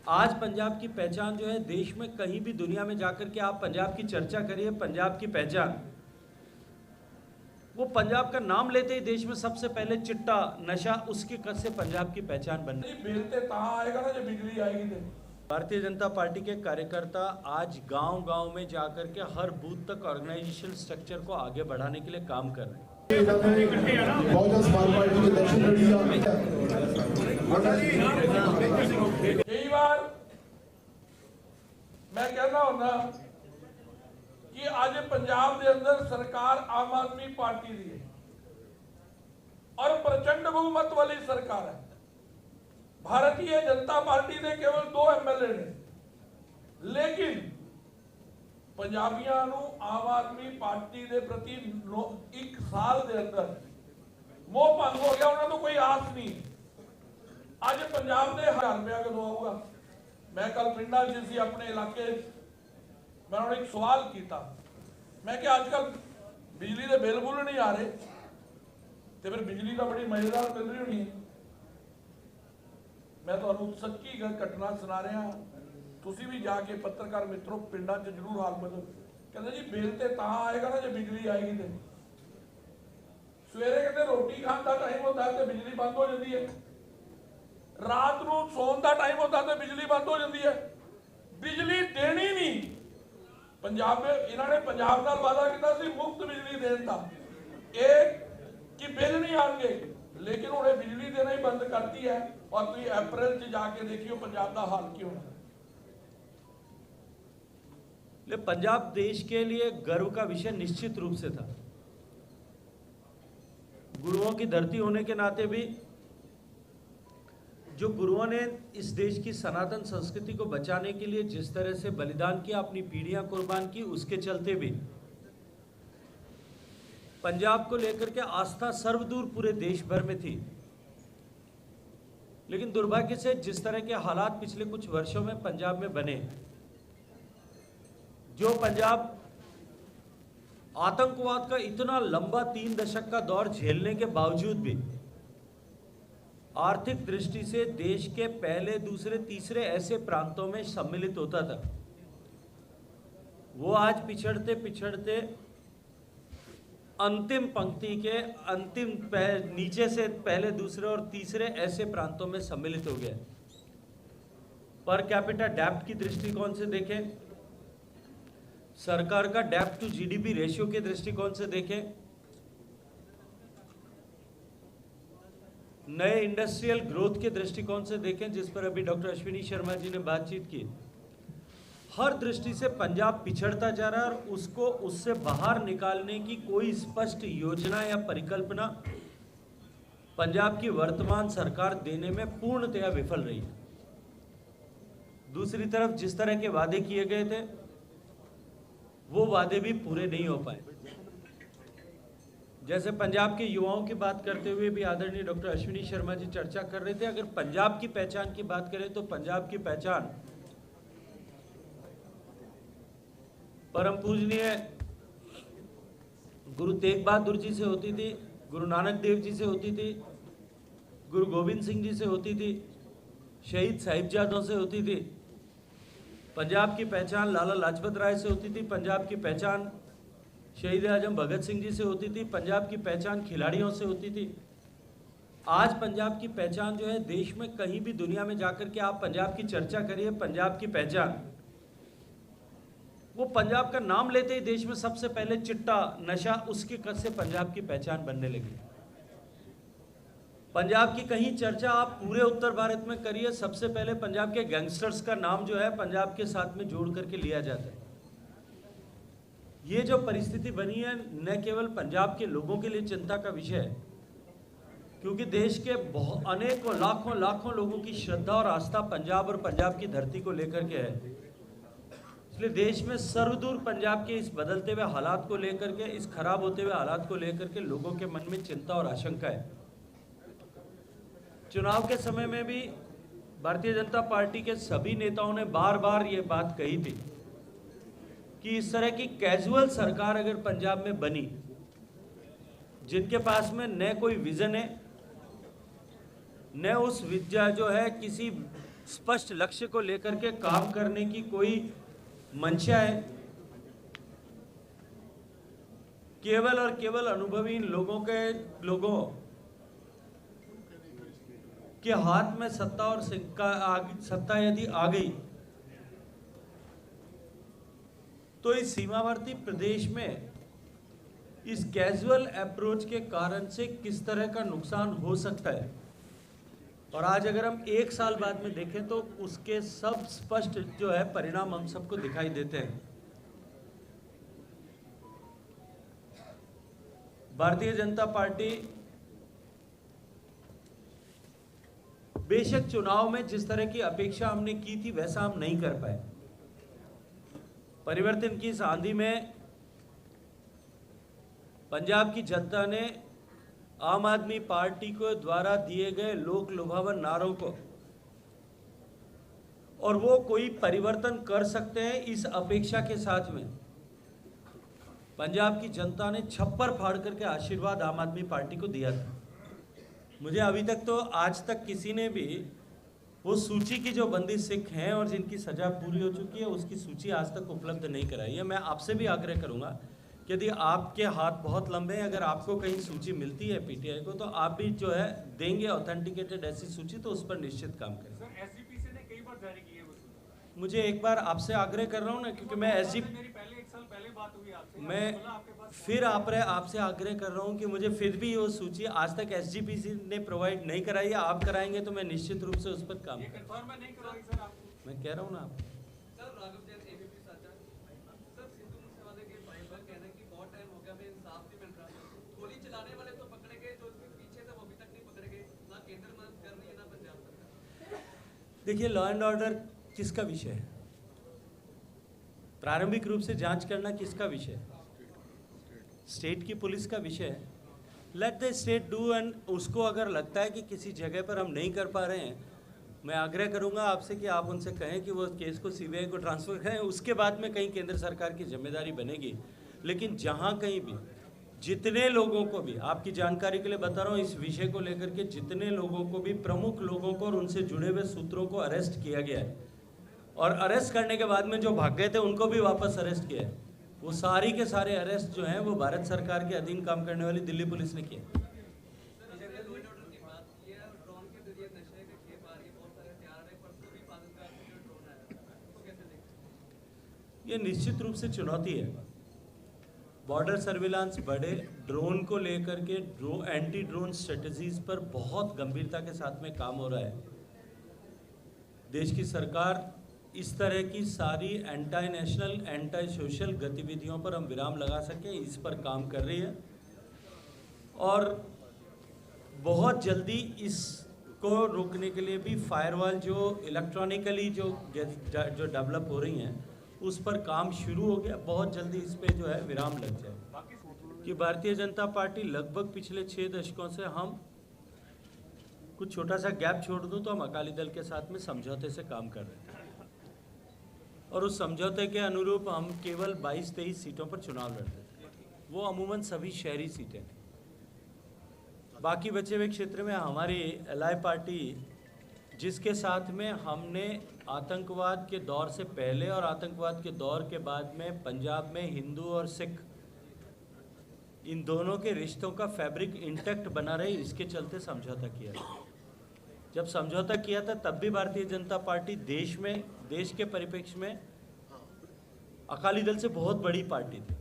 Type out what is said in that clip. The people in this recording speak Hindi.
आज पंजाब की पहचान जो है देश में कहीं भी दुनिया में जाकर के आप पंजाब की चर्चा करिए, पंजाब की पहचान, वो पंजाब का नाम लेते ही देश में सबसे पहले चिट्टा नशा उसके कद से पंजाब की पहचान बन रही। बिल ते तां आएगा ना जब बिजली आएगी तो। भारतीय जनता पार्टी के कार्यकर्ता आज गांव-गांव में जाकर के हर बूथ तक ऑर्गेनाइजेशन स्ट्रक्चर को आगे बढ़ाने के लिए काम कर रहे हैं। कई बार मैं कहना होना कि आज पंजाब के अंदर सरकार आम आदमी पार्टी की है और प्रचंड बहुमत वाली सरकार है। भारतीय जनता पार्टी के केवल 2 MLA ने, लेकिन पंजाबियों को आम आदमी पार्टी के प्रति 1 साल के अंदर मोह भंग हो गया, उन्होंने तो कोई आस नहीं। आज पंजाब के 1000 रुपया कदों आऊगा। मैं कल पिंडा च अपने इलाके मैं उन्होंने एक सवाल किया, मैं क्या आजकल बिजली के बिल बुल नहीं आ रहे तो फिर बिजली तो बड़ी मजेदार मिल रही होनी है। मैं तो सच्ची घटना सुना रहा, तुसी भी जाके पत्रकार मित्रों पिंडा च जरूर हाल बदल। कहते जी बिल ते तां आएगा ना जब बिजली आएगी तो। सवेरे कहते रोटी खाने का टाइम होता है तो बिजली बंद हो जाती है, रात को सोने का टाइम होता तो बिजली बंद हो जाती है। बिजली देनी नहीं, पंजाब में इन्होंने पंजाब नाल वादा किया सी मुफ्त बिजली देने का, एक कि बिल नहीं आएंगे, लेकिन उन्हें बिजली देना ही बंद करती है। और तुम अप्रैल च जाके देखियो पंजाब का हाल क्यों है। पंजाब देश के लिए गर्व का विषय निश्चित रूप से था। गुरुओं की धरती होने के नाते भी जो गुरुओं ने इस देश की सनातन संस्कृति को बचाने के लिए जिस तरह से बलिदान किया, अपनी पीढ़ियां कुर्बान की, उसके चलते भी पंजाब को लेकर के आस्था सर्वदूर पूरे देश भर में थी। लेकिन दुर्भाग्य से जिस तरह के हालात पिछले कुछ वर्षों में पंजाब में बने, जो पंजाब आतंकवाद का इतना लंबा 3 दशक का दौर झेलने के बावजूद भी आर्थिक दृष्टि से देश के पहले, दूसरे, तीसरे ऐसे प्रांतों में सम्मिलित होता था, वो आज पिछड़ते पिछड़ते अंतिम पंक्ति के अंतिम नीचे से पहले, दूसरे और तीसरे ऐसे प्रांतों में सम्मिलित हो गया। पर कैपिटा डेप्थ की दृष्टिकोण से देखें, सरकार का डेप्थ टू जीडीपी रेशियो के दृष्टिकोण से देखें, नए इंडस्ट्रियल ग्रोथ के दृष्टिकोण से देखें, जिस पर अभी डॉक्टर अश्विनी शर्मा जी ने बातचीत की, हर दृष्टि से पंजाब पिछड़ता जा रहा है और उसको उससे बाहर निकालने की कोई स्पष्ट योजना या परिकल्पना पंजाब की वर्तमान सरकार देने में पूर्णतया विफल रही है। दूसरी तरफ जिस तरह के वादे किए गए थे, वो वादे भी पूरे नहीं हो पाए। जैसे पंजाब के युवाओं की बात करते हुए भी आदरणीय डॉक्टर अश्विनी शर्मा जी चर्चा कर रहे थे, अगर पंजाब की पहचान की बात करें तो पंजाब की पहचान परम पूजनीय गुरु तेग बहादुर जी से होती थी, गुरु नानक देव जी से होती थी, गुरु गोविंद सिंह जी से होती थी, शहीद साहिबजादों से होती थी। पंजाब की पहचान लाला लाजपत राय से होती थी, पंजाब की पहचान शहीद आजम भगत सिंह जी से होती थी, पंजाब की पहचान खिलाड़ियों से होती थी। आज पंजाब की पहचान जो है देश में कहीं भी दुनिया में जाकर के आप पंजाब की चर्चा करिए, पंजाब की पहचान, वो पंजाब का नाम लेते ही देश में सबसे पहले चिट्टा नशा उसके कद से पंजाब की पहचान बनने लगी। पंजाब की कहीं चर्चा आप पूरे उत्तर भारत में करिए, सबसे पहले पंजाब के गैंगस्टर्स का नाम जो है पंजाब के साथ में जोड़ करके लिया जाता है। ये जो परिस्थिति बनी है न केवल पंजाब के लोगों के लिए चिंता का विषय है, क्योंकि देश के अनेकों लाखों लोगों की श्रद्धा और आस्था पंजाब और पंजाब की धरती को लेकर के है। इसलिए देश में सर्वदूर पंजाब के इस बदलते हुए हालात को लेकर के, इस खराब होते हुए हालात को लेकर के लोगों के मन में चिंता और आशंका है। चुनाव के समय में भी भारतीय जनता पार्टी के सभी नेताओं ने बार बार ये बात कही थी कि इस तरह की कैजुअल सरकार अगर पंजाब में बनी, जिनके पास में न कोई विजन है, न उस विद्या जो है किसी स्पष्ट लक्ष्य को लेकर के काम करने की कोई मंशा है। केवल और केवल अनुभवी लोगों के हाथ में सत्ता और सत्ता यदि आ गई तो इस सीमावर्ती प्रदेश में इस कैजुअल अप्रोच के कारण से किस तरह का नुकसान हो सकता है, और आज अगर हम 1 साल बाद में देखें तो उसके सब स्पष्ट जो है परिणाम हम सबको दिखाई देते हैं। भारतीय जनता पार्टी बेशक चुनाव में जिस तरह की अपेक्षा हमने की थी वैसा हम नहीं कर पाए। परिवर्तन की इस आंधी में पंजाब की जनता ने आम आदमी पार्टी को द्वारा दिए गए लोक लुभावन नारों को, और वो कोई परिवर्तन कर सकते हैं इस अपेक्षा के साथ में पंजाब की जनता ने छप्पर फाड़ करके आशीर्वाद आम आदमी पार्टी को दिया था। मुझे अभी तक तो आज तक किसी ने भी वो सूची की जो बंदी सिख हैं और जिनकी सजा पूरी हो चुकी है उसकी सूची आज तक उपलब्ध नहीं कराई है। मैं आपसे भी आग्रह करूंगा कि यदि आपके हाथ बहुत लंबे हैं, अगर आपको कहीं सूची मिलती है पीटीआई को, तो आप भी जो है देंगे ऑथेंटिकेटेड ऐसी सूची, तो उस पर निश्चित काम करें। सर एसजीपीसी ने कई बार जारी की है वो सूची। मुझे एक बार आपसे आग्रह कर रहा हूँ ना, क्योंकि मैं मेरी पहले 1 साल पहले बात हुई आपसे, मैं फिर आपसे आग्रह कर रहा हूँ कि मुझे फिर भी वो सूची आज तक एसजीपीसी ने प्रोवाइड नहीं कराई है। आप कराएंगे तो मैं निश्चित रूप से उस पर काम ये कंफर्म नहीं करवाई सर आपको। मैं कह रहा हूँ ना आप। सर राघव जैन एबीपी साझा। सर सिद्धू मूसेवाले के भाई का कहना है कि बहुत टाइम हो गया, हमें इंसाफ नहीं मिल रहा। गोली चलाने वाले तो पकड़े गए, जो उसके पीछे थे वो अभी तक नहीं पकड़े गए। ना केंद्र मदद कर रही है ना पंजाब सरकार। देखिए, लॉ एंड ऑर्डर किसका विषय है? प्रारंभिक रूप से जांच करना किसका विषय है? स्टेट की पुलिस का विषय है। Let the state do, and उसको अगर लगता है कि किसी जगह पर हम नहीं कर पा रहे हैं, मैं आग्रह करूंगा आपसे कि आप उनसे कहें कि वो केस को सीबीआई को ट्रांसफर करें। उसके बाद में कहीं केंद्र सरकार की जिम्मेदारी बनेगी। लेकिन जहां कहीं भी जितने लोगों को भी, आपकी जानकारी के लिए बता रहा हूँ, इस विषय को लेकर के जितने लोगों को भी, प्रमुख लोगों को और उनसे जुड़े हुए सूत्रों को अरेस्ट किया गया है, और अरेस्ट करने के बाद में जो भाग गए थे उनको भी वापस अरेस्ट किया है, वो सारी के सारे अरेस्ट जो हैं वो भारत सरकार के अधीन काम करने वाली दिल्ली पुलिस ने किए। ये निश्चित रूप से चुनौती है। बॉर्डर सर्विलांस बढ़े, ड्रोन को लेकर के एंटी ड्रोन स्ट्रेटजीज पर बहुत गंभीरता के साथ में काम हो रहा है। देश की सरकार इस तरह की सारी एंटी नेशनल, एंटी सोशल गतिविधियों पर हम विराम लगा सकें, इस पर काम कर रही है, और बहुत जल्दी इसको रोकने के लिए भी फायरवॉल जो इलेक्ट्रॉनिकली जो डेवलप हो रही हैं उस पर काम शुरू हो गया। बहुत जल्दी इस पे जो है विराम लग जाए। कि भारतीय जनता पार्टी लगभग पिछले 6 दशकों से, हम कुछ छोटा सा गैप छोड़ दूं तो हम अकाली दल के साथ में समझौते से काम कर रहे थे, और उस समझौते के अनुरूप हम केवल 22-23 सीटों पर चुनाव लड़ते थे। वो अमूमन सभी शहरी सीटें थी। बाकी बचे हुए क्षेत्र में हमारी एलआई पार्टी, जिसके साथ में हमने आतंकवाद के दौर से पहले और आतंकवाद के दौर के बाद में पंजाब में हिंदू और सिख, इन दोनों के रिश्तों का फैब्रिक इंटैक्ट बना रहे, इसके चलते समझौता किया था। जब समझौता किया था तब भी भारतीय जनता पार्टी देश के परिप्रेक्ष्य में अकाली दल से बहुत बड़ी पार्टी थी।